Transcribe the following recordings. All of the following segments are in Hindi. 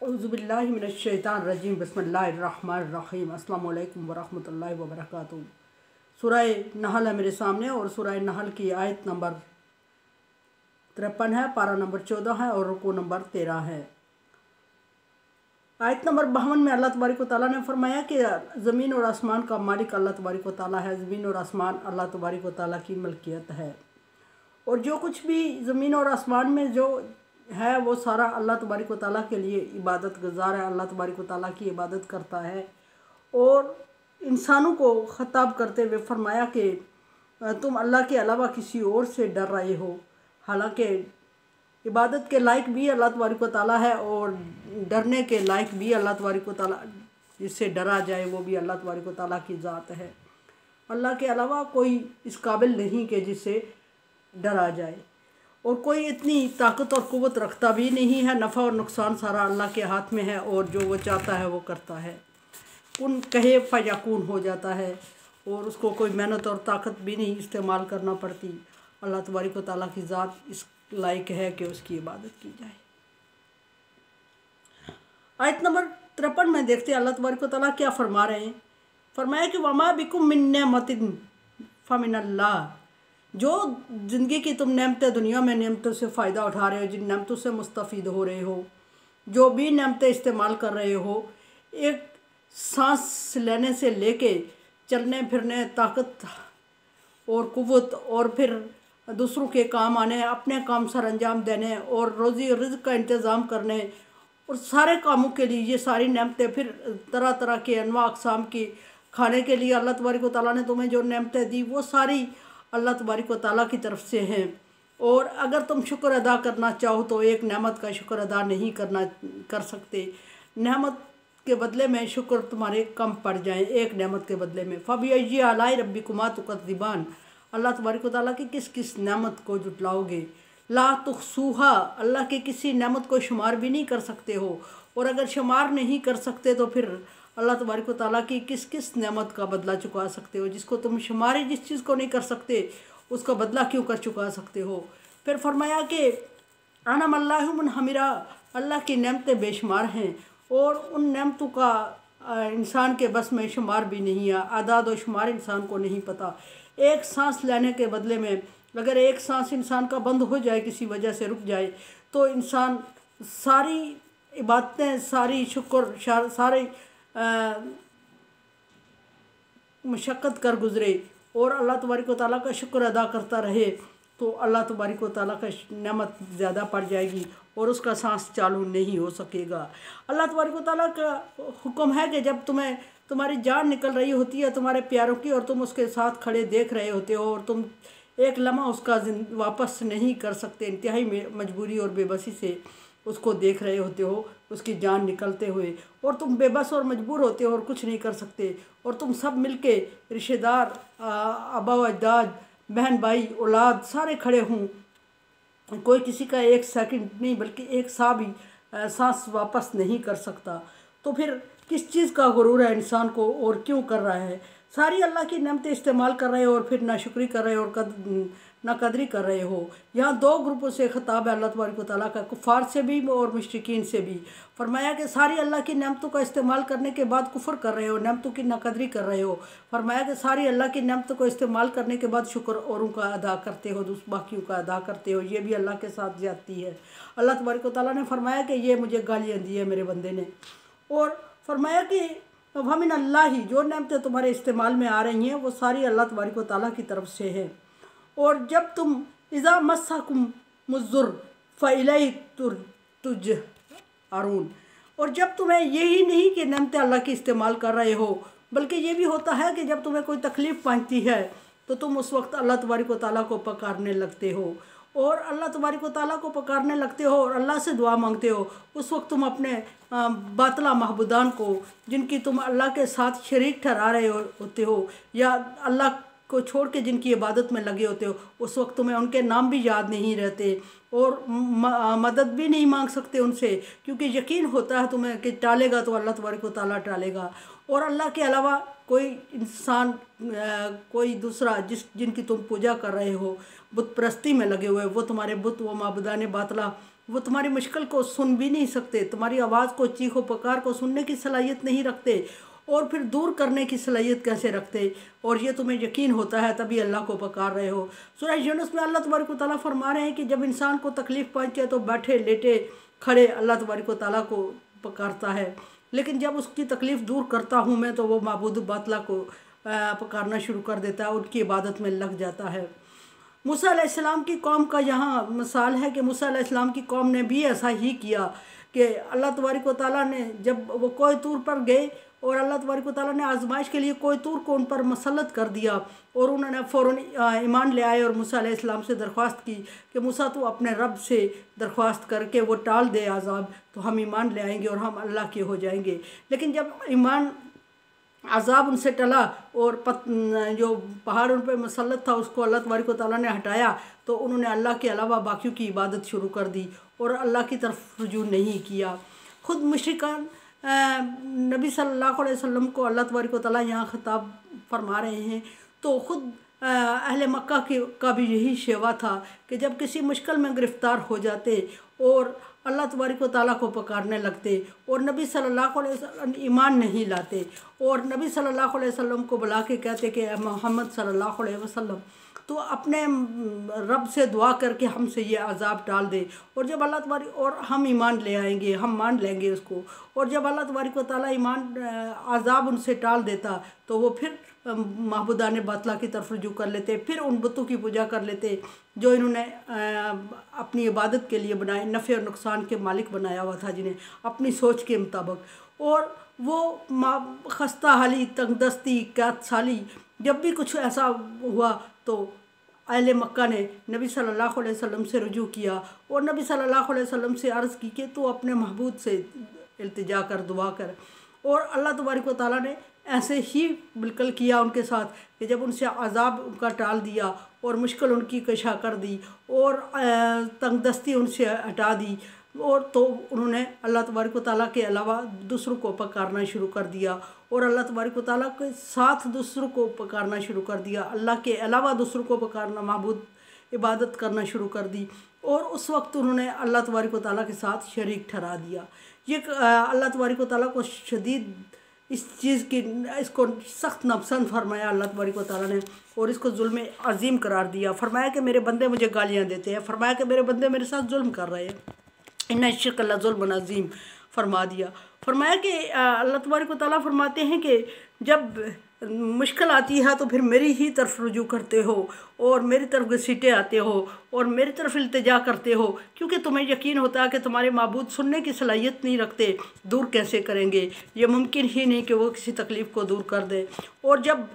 औज़ुबिल्लाहि मिनश्शैतानिर्रजीम बिस्मिल्लाहिर्रहमानिर्रहीम अस्सलामु अलैकुम वरहमतुल्लाहि वबरकातुहू। सूरह नहल है मेरे सामने और सूरह नहल की आयत नंबर 53 है, पारा नंबर 14 है और रुकू नंबर 13 है। आयत नंबर 52 में अल्लाह तबारक व तआला ने फरमाया कि ज़मीन और आसमान का मालिक अल्लाह तबारक व तआला है। ज़मीन और आसमान अल्लाह तबारक व तआला की मलकियत है और जो कुछ भी ज़मीन और आसमान में जो है वो सारा अल्लाह तबारक व तआला के लिए इबादत गुज़ार है, अल्लाह तबारक व तआला की इबादत करता है। और इंसानों को ख़िताब करते हुए फरमाया कि तुम अल्लाह के अलावा किसी और से डर रहे हो, हालांकि इबादत के लायक भी अल्लाह तबारक व तआला है और डरने के लायक भी अल्लाह तबारक व तआला, जिससे डरा जाए वो भी अल्लाह तबारक व तआला की ज़ात है। अल्लाह के अलावा कोई इस काबिल नहीं कि जिससे डरा जाए और कोई इतनी ताकत और क़ुव्वत रखता भी नहीं है। नफ़ा और नुकसान सारा अल्लाह के हाथ में है और जो वो चाहता है वो करता है। कुन कहे फयाकून हो जाता है और उसको कोई मेहनत और ताकत भी नहीं इस्तेमाल करना पड़ती। अल्लाह तबारक व तआला की ज़ात इस लायक है कि उसकी इबादत की जाए। आयत नंबर 53 में देखते हैं अल्लाह तबारक व तआला क्या फरमा रहे हैं। फरमाया कि वमा बिकुम मिन नेमतिन फमिनल्लाह, जो ज़िंदगी की तुम नेमतें दुनिया में नेमतों से फ़ायदा उठा रहे हो, जिन नेमतों से मुस्तफ़ीद हो रहे हो, जो भी नेमतें इस्तेमाल कर रहे हो, एक सांस लेने से लेके चलने फिरने, ताकत और क़ुव्वत और फिर दूसरों के काम आने, अपने काम सर अंजाम देने और रोज़ी रिज़्क़ का इंतज़ाम करने और सारे कामों के लिए ये सारी नेमतें, फिर तरह तरह के अनवा अक़साम की खाने के लिए अल्लाह तबारक व तआला ने तुम्हें जो नेमतें दी वो सारी अल्लाह तबारक व तआला की तरफ से हैं। और अगर तुम शुक्र अदा करना चाहो तो एक नेमत का शुक्र अदा नहीं कर सकते। नेमत के बदले में शुक्र तुम्हारे कम पड़ जाए एक नेमत के बदले में। फ़बिअय्यि आलाइ रब्बिकुमा तुकज़्ज़िबान, अल्लाह तबारक व तआला की किस किस नेमत को जुटलाओगे। ला तुहसूहा, अल्लाह की किसी नेमत को शुमार भी नहीं कर सकते हो और अगर शुमार नहीं कर सकते तो फिर अल्लाह तबारक व तआला की किस किस नेमत का बदला चुका सकते हो। जिसको तुम शुमारी जिस चीज़ को नहीं कर सकते उसका बदला क्यों कर चुका सकते हो। फिर फरमाया कि अनम अल्लाहु मुनहमिरा, अल्लाह की नेमतें बेशुमार हैं और उन नेमतों का इंसान के बस में शुमार भी नहीं है। आदाद और शुमार इंसान को नहीं पता। एक सांस लेने के बदले में अगर एक सांस इंसान का बंद हो जाए, किसी वजह से रुक जाए, तो इंसान सारी इबादतें, सारी शुक्र, सारी मशक्क़त कर गुज़रे और अल्लाह तबारक व तआला का शुक्र अदा करता रहे तो अल्लाह तबारक व तआला का नेमत ज़्यादा पड़ जाएगी और उसका सांस चालू नहीं हो सकेगा। अल्लाह तबारक व तआला का हुक्म है कि जब तुम्हारी जान निकल रही होती है तुम्हारे प्यारों की और तुम उसके साथ खड़े देख रहे होते हो और तुम एक लम्हा उसका वापस नहीं कर सकते, इंतहाई मजबूरी और बेबसी से उसको देख रहे होते हो, उसकी जान निकलते हुए, और तुम बेबस और मजबूर होते हो और कुछ नहीं कर सकते और तुम सब मिलके रिश्तेदार, आबा व अजदाद, बहन भाई, औलाद सारे खड़े हों, कोई किसी का एक सेकंड नहीं बल्कि एक सा भी सांस वापस नहीं कर सकता, तो फिर किस चीज़ का गुरूर है इंसान को और क्यों कर रहा है। सारी अल्लाह की नेमतें इस्तेमाल कर रहे हो और फिर नाशुक्री कर रहे हो और नाकदरी कर रहे हो। यहाँ दो ग्रुपों से ख़िताब है अल्लाह तबारक व तआला का, कुफ़ार से भी और मुश्रिकीन से भी। फरमाया कि सारी अल्लाह की नेमतों का इस्तेमाल करने के बाद कुफ़र कर रहे हो, नेमतों की नाकदरी कर रहे हो। फरमाया कि सारी अल्लाह की नेमतों को इस्तेमाल करने के बाद शुक्र औरों का अदा करते हो, बाकियों का अदा करते हो, ये भी अल्लाह के साथ ज़्यादती है। अल्लाह तबारक व तआला ने फरमाया कि ये मुझे गालियाँ दी है मेरे बंदे ने। और फरमाया कि वमिन अल्लाह ही, जो नेमतें तुम्हारे इस्तेमाल में आ रही हैं वो सारी अल्लाह तबारक व तआला की तरफ से है। और जब तुम इज़ा मस्सकुम मुज़्ज़ुर फ़इलैहि तुजअरून, और जब तुम्हें यही नहीं कि नेमतें अल्लाह की इस्तेमाल कर रहे हो बल्कि ये भी होता है कि जब तुम्हें कोई तकलीफ़ पहुंचती है तो तुम उस वक्त अल्लाह तबारक व तआला को पुकारने लगते हो और अल्लाह तबारक व तआला को पुकारने लगते हो और अल्लाह से दुआ मांगते हो। उस वक्त तुम अपने बातला महबूदान को, जिनकी तुम अल्लाह के साथ शरीक ठहरा रहे होते हो या अल्लाह को छोड़ के जिनकी इबादत में लगे होते हो, उस वक्त तुम्हें उनके नाम भी याद नहीं रहते और मदद भी नहीं मांग सकते उनसे, क्योंकि यकीन होता है तुम्हें कि टालेगा तो अल्लाह तबारक व तआला टालेगा। और अल्लाह के अलावा कोई इंसान, कोई दूसरा जिनकी तुम पूजा कर रहे हो, बुत परस्ती में लगे हुए, वो तुम्हारे बुत व माबूदान बातला वो तुम्हारी मुश्किल को सुन भी नहीं सकते, तुम्हारी आवाज़ को, चीखो पुकार को सुनने की सलाहियत नहीं रखते, और फिर दूर करने की सलाहियत कैसे रखते। और ये तुम्हें यकीन होता है तभी अल्लाह को पुकार रहे हो। सूरह यूनुस में अल्लाह तबारक व तआला फरमा रहे हैं कि जब इंसान को तकलीफ़ पहुँचे तो बैठे लेटे खड़े अल्लाह तबारक व तआला को पुकारता है, लेकिन जब उसकी तकलीफ़ दूर करता हूँ मैं तो वो माबूद बातिला को पुकारना शुरू कर देता है, उनकी इबादत में लग जाता है। मूसा अलैहिस्सलाम की कौम का यहाँ मिसाल है कि मूसा अलैहिस्सलाम की कौम ने भी ऐसा ही किया कि अल्लाह तबारक व तआला ने, जब वो कोई तूर पर गए और अल्लाह तबारक व तआला ने आजमाइश के लिए कोई तूर को उन पर मसलत कर दिया, और उन्होंने फ़ौरन ईमान ले आए और मूसा अलैहिस्सलाम से दरख्वास्त की कि मूसा तू अपने रब से दरख्वास्त करके वो टाल दे अज़ाब, तो हम ईमान ले आएंगे और हम अल्लाह के हो जाएंगे। लेकिन जब ईमान अज़ाब उनसे टला और जो पहाड़ उन पर मसलत था उसको अल्लाह तबारक व तआला ने हटाया, तो उन्होंने अल्लाह के अलावा बाकियों की इबादत शुरू कर दी और अल्लाह की तरफ रुजू नहीं किया। ख़ुद मुशरिकान नबी सल्लल्लाहु अलैहि वसल्लम को अल्लाह तबारक व तआला यहाँ खिताब फरमा रहे हैं, तो ख़ुद अहले मक्का का भी यही शेवा था कि जब किसी मुश्किल में गिरफ़्तार हो जाते और अल्लाह तबारक व तआला को पुकारने लगते और नबी सल्लल्लाहु अलैहि वसल्लम ईमान नहीं लाते और नबी सल्लल्लाहु अलैहि वसल्लम को बुला के कहते कि मोहम्मद सल्लल्लाहु अलैहि वसल्लम तो अपने रब से दुआ करके हमसे ये अज़ाब टाल दे, और जब अल्लाह तबारक, और हम ईमान ले आएंगे, हम मान लेंगे उसको, और जब अल्लाह तबारक व तआला ईमान अज़ाब उनसे टाल देता तो वो फिर महबूदान बातिला की तरफ रुजू कर लेते, फिर उन बुतों की पूजा कर लेते जो इन्होंने अपनी इबादत के लिए बनाए, नफ़े और नुकसान के मालिक बनाया हुआ था जिन्हें अपनी सोच के मुताबिक। और वो खस्ता हाली, तंगदस्ती, कैद साली, जब भी कुछ ऐसा हुआ तो अहले मक्का ने नबी सल्लल्लाहु अलैहि वसल्लम से रुजू किया और नबी सल्लल्लाहु अलैहि वसल्लम से अर्ज़ की कि तो अपने महबूब से इल्तिजा कर, दुआ कर। और अल्लाह तबारक व तआला ने ऐसे ही बिल्कुल किया उनके साथ कि जब उनसे अज़ाब उनका टाल दिया और मुश्किल उनकी कशा कर दी और तंगदस्ती उनसे हटा दी, और तो उन्होंने अल्लाह तबारक व तआला के अलावा दूसरों को पुकारना शुरू कर दिया और अल्लाह तबारक व तआला के साथ दूसरों को पुकारना शुरू कर दिया, अल्लाह के अलावा दूसरों को पुकारना, माबूद इबादत करना शुरू कर दी, और उस वक्त उन्होंने अल्लाह तबारक व तआला के साथ शरीक ठहरा दिया। ये अल्लाह तबारक व तआला को शदीद इस चीज़ की, इसको सख्त नापसंद फरमाया अल्लाह तबारक व तआला ने, और इसको जुल्म अजीम करार दिया। फरमाया कि मेरे बंदे मुझे गालियाँ देते हैं, फरमाया कि मेरे बंदे मेरे साथ जुल्म कर रहे हैं, इन्ना शिर्क अल्लाह जुल्म अजीम फरमा दिया। फरमाया कि अल्लाह तबारक व तआला फरमाते हैं कि जब मुश्किल आती है तो फिर मेरी ही तरफ रुजू करते हो और मेरी तरफ घसीटे आते हो और मेरी तरफ इल्तिजा करते हो, क्योंकि तुम्हें यकीन होता है कि तुम्हारे माबूद सुनने की सलाहियत नहीं रखते, दूर कैसे करेंगे, ये मुमकिन ही नहीं कि वो किसी तकलीफ़ को दूर कर दे। और जब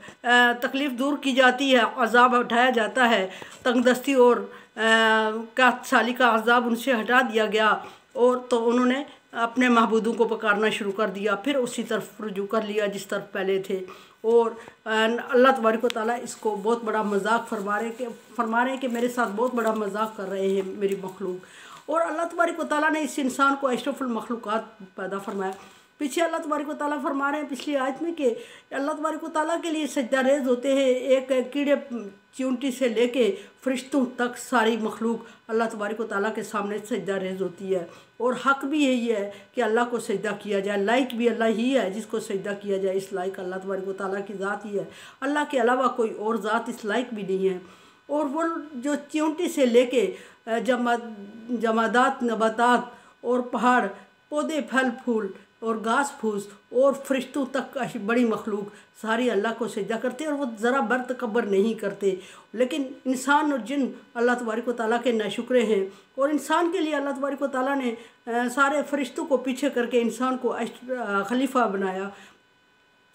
तकलीफ़ दूर की जाती है, अज़ाब हटाया जाता है, तंगदस्ती और कैद साली का अज़ाब उनसे हटा दिया गया, और तो उन्होंने अपने महबूदों को पुकारना शुरू कर दिया, फिर उसी तरफ रुजू कर लिया जिस तरफ पहले थे। और अल्लाह तबारक व तआला इसको बहुत बड़ा मजाक फरमा रहे हैं कि मेरे साथ बहुत बड़ा मजाक कर रहे हैं मेरी मखलूक। और अल्लाह तबारक व तआला ने इस इंसान को अशरफुल मखलूक़ात पैदा फरमाया। पीछे अल्लाह तबारक व तआला फरमा रहे हैं पिछली आयत में कि अल्लाह तबारक व तआला के लिए सजदा रेज़ होते हैं, एक कीड़े चींटी से लेके फरिश्तों तक सारी मखलूक अल्लाह तबारक व तआला के सामने सजदा रेज़ होती है। और हक़ भी यही है कि अल्लाह को सजदा किया जाए, लायक भी अल्लाह ही है जिसको सजदा किया जाए, इस लायक अल्लाह तबारक व तआला की ज़ात ही है, अल्लाह के अलावा कोई और ज़ात इस लायक भी नहीं है। और वो जो चींटी से लेके जमादात, नबातात और पहाड़, पौधे, फल फूल और घास फूस और फरिश्तों तक बड़ी मखलूक सारी अल्लाह को सजदा करते हैं और वो ज़रा बर तकब्बर नहीं करते। लेकिन इंसान और जिन अल्लाह तबारक व तआला के नाशुक्रे हैं, और इंसान के लिए अल्लाह तबारक व तआला ने सारे फरिश्तों को पीछे करके इंसान को खलीफा बनाया,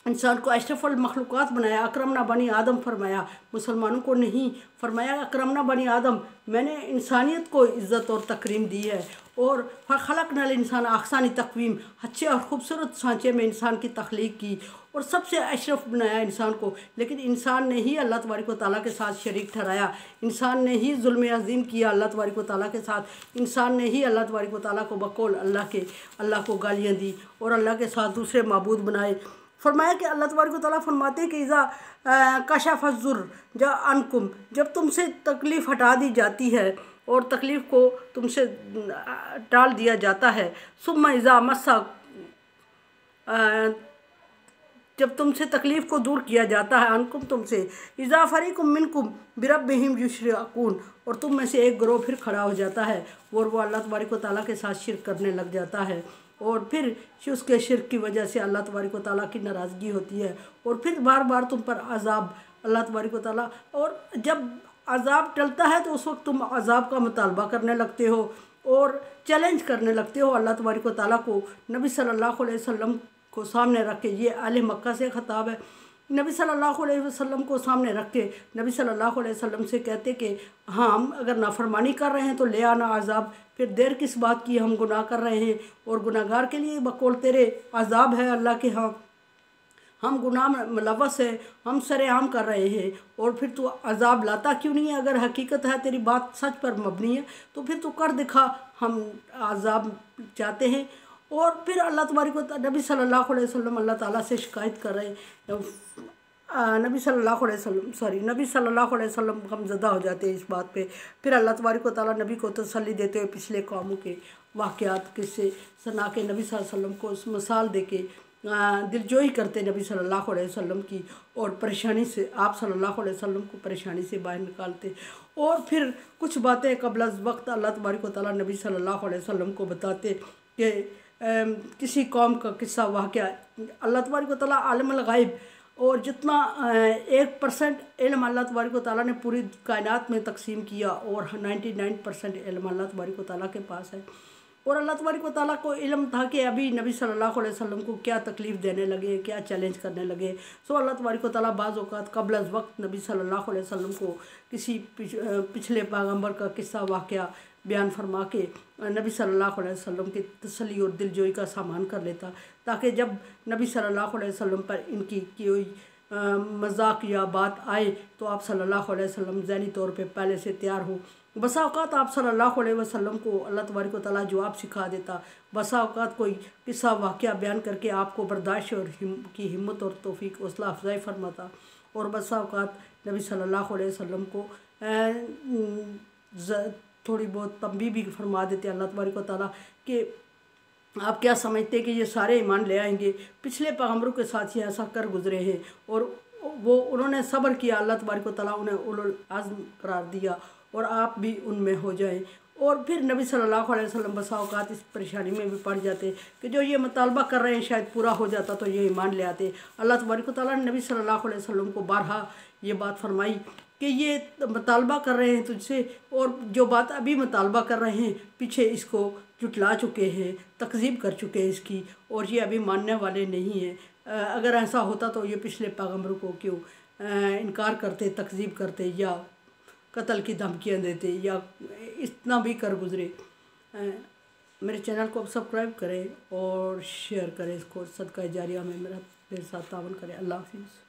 इंसान को अशरफुल मखलूक़ात बनाया, अकरमना बनी आदम फरमाया, मुसलमानों को नहीं फरमाया अकरमना बनी आदम, मैंने इंसानियत को इज़्ज़त और तकरीम दी है। और खलक़नल इंसान अहसानी तक़वीम, अच्छे और ख़ूबसूरत सांचे में इंसान की तख्लीक की और सबसे अशरफ बनाया इंसान को। लेकिन इंसान ने ही अल्लाह तबारक व तआला के साथ शरीक ठहराया, इंसान ने ही जुल्म अज़ीम किया अल्लाह तबारक व तआला के साथ, इंसान ने ही अल्लाह तबारक व तआला को बकौल अल्लाह को गालियाँ दी और अल्लाह के साथ दूसरे माबूद बनाए। फरमाया कि अल्लाह तबारक व तआला फरमाते हैं कि इज़ा कशफ़ ज़ुर्र जा अनकुम, जब तुमसे तकलीफ़ हटा दी जाती है और तकलीफ़ को तुमसे टाल दिया जाता है। सुम्मा इज़ा मस्सा, जब तुमसे तकलीफ़ को दूर किया जाता है, अनकुम तुमसे, इज़ा फरीकुम मिनकुम बिरब्बिहिम युशरिकून, और तुम में से एक ग्रोह फिर खड़ा हो जाता है और वो अल्लाह तबारक व तआला के साथ शिरक करने लग जाता है, और फिर उसके शिरक की वजह से अल्लाह तबारक व तआला की नाराज़गी होती है, और फिर बार बार तुम पर अज़ाब अल्लाह तबारक व तआला, और जब अज़ाब टलता है तो उस वक्त तुम अज़ाब का मुतालबा करने लगते हो और चैलेंज करने लगते हो अल्लाह तबारक व तआला को। नबी सल्लल्लाहु अलैहि वसल्लम को सामने रख के, ये अहले मक्का से ख़िताब है, नबी सल्लल्लाहु अलैहि वसल्लम को सामने रख के नबी सल्लल्लाहु अलैहि वसल्लम से कहते कि हाँ, हम अगर नाफरमानी कर रहे हैं तो ले आना अज़ाब, फिर देर किस बात की, हम गुनाह कर रहे हैं और गुनाहगार के लिए बकौल तेरे अज़ाब है अल्लाह के हाँ, हम गुनाह में मुलव्वस है, हम सरेआम कर रहे हैं, और फिर तू अज़ाब लाता क्यों नहीं है? अगर हकीकत है तेरी बात सच पर मबनी है तो फिर तू कर दिखा, हम अज़ाब चाहते हैं। और फिर अल्लाह तबारक व तआला, नबी सल्लल्लाहु अलैहि वसल्लम अल्लाह ताला से शिकायत कर रहे हैं, नबी सल्लल्लाहु अलैहि वसल्लम गमज़दा हो जाते हैं इस बात पे। फिर अल्लाह तबारक व तआला नबी को तसल्ली देते हुए पिछले कौमों के वाक़यात किस्से सुना के नबी सल्लल्लाहु अलैहि वसल्लम को उस मिसाल दे के दिलजोई करते नबी सल्लल्लाहु अलैहि वसल्लम की, और परेशानी से आप सल्लल्लाहु अलैहि वसल्लम को परेशानी से बाहर निकालते। और फिर कुछ बातें क़ब्ल वक्त अल्लाह तबारक व तआला नबी सल्लल्लाहु अलैहि वसल्लम को बताते कि किसी कौम का किस्सा वाक़या, अल्लाह तबारक व तआला आलिमुल ग़ैब, और जितना 1% इल्म अल्लाह तबारक व तआला ने पूरी कायनात में तकसीम किया, और 99% इल्म अल्लाह तबारक व तआला के पास है। और अल्लाह तबारक व तआला को इल्म था कि अभी नबी सल्लल्लाहु अलैहि वसल्लम को क्या तकलीफ़ देने लगे, क्या चैलेंज करने लगे। सो अल्लाह तबारक व तआला बाज़ औक़ात क़ब्ल वक्त नबी सल्लल्लाहु अलैहि वसल्लम को किसी पिछले पैगम्बर का किस्सा वाक़या बयान फरमा के नबी सल्लल्लाहु अलैहि वसल्लम की तसल्ली और दिलजोई का सामान कर लेता, ताकि जब नबी सल्लल्लाहु अलैहि वसल्लम पर इनकी कोई मजाक या बात आए तो आप सल्लल्लाहु अलैहि वसल्लम ज़हनी तौर पे पहले से तैयार हो। बसा औक़ात आप सल्लल्लाहु अलैहि वसल्लम को अल्लाह तबारक व तआला जवाब सिखा देता, बसा औक़ात कोई किस्सा वाक़या बयान करके आपको बर्दाश्त और की हिम्मत और तौफ़ीक हौसला अफजाई फरमाता, और बसा औक़ात नबी सल्लल्लाहु अलैहि वसल्लम को थोड़ी बहुत तंबीह भी फरमा देते अल्लाह तबारक व तआला कि आप क्या समझते कि ये सारे ईमान ले आएंगे? पिछले पैगम्बरों के साथ ही ऐसा कर गुजरे हैं, और वो उन्होंने सब्र किया, अल्लाह तबारक व तआला उन्हें उलुल अज़्म करार दिया, और आप भी उनमें हो जाएं। और फिर नबी सल्लल्लाहु अलैहि वसल्लम बसा औक़ात इस परेशानी में भी पड़ जाते कि जो ये मुतालबा कर रहे हैं शायद पूरा हो जाता तो ये ईमान ले आते। अल्लाह तबारक व तआला ने नबी सल्लल्लाहु अलैहि वसल्लम को बारहा ये बात फरमाई कि ये मुतालबा कर रहे हैं तुझसे, और जो बात अभी मुतालबा कर रहे हैं पीछे इसको जुटला चुके हैं, तकज़ीब कर चुके हैं इसकी, और ये अभी मानने वाले नहीं हैं। अगर ऐसा होता तो ये पिछले पैगम्बरों को क्यों इनकार करते, तकज़ीब करते, या कत्ल की धमकियाँ देते, या इतना भी कर गुजरे। मेरे चैनल को अब सब्सक्राइब करें और शेयर करें इसको, सदका जारिया में मेरा मेरे साथ तावन करें। अल्लाह हाफ़िज़।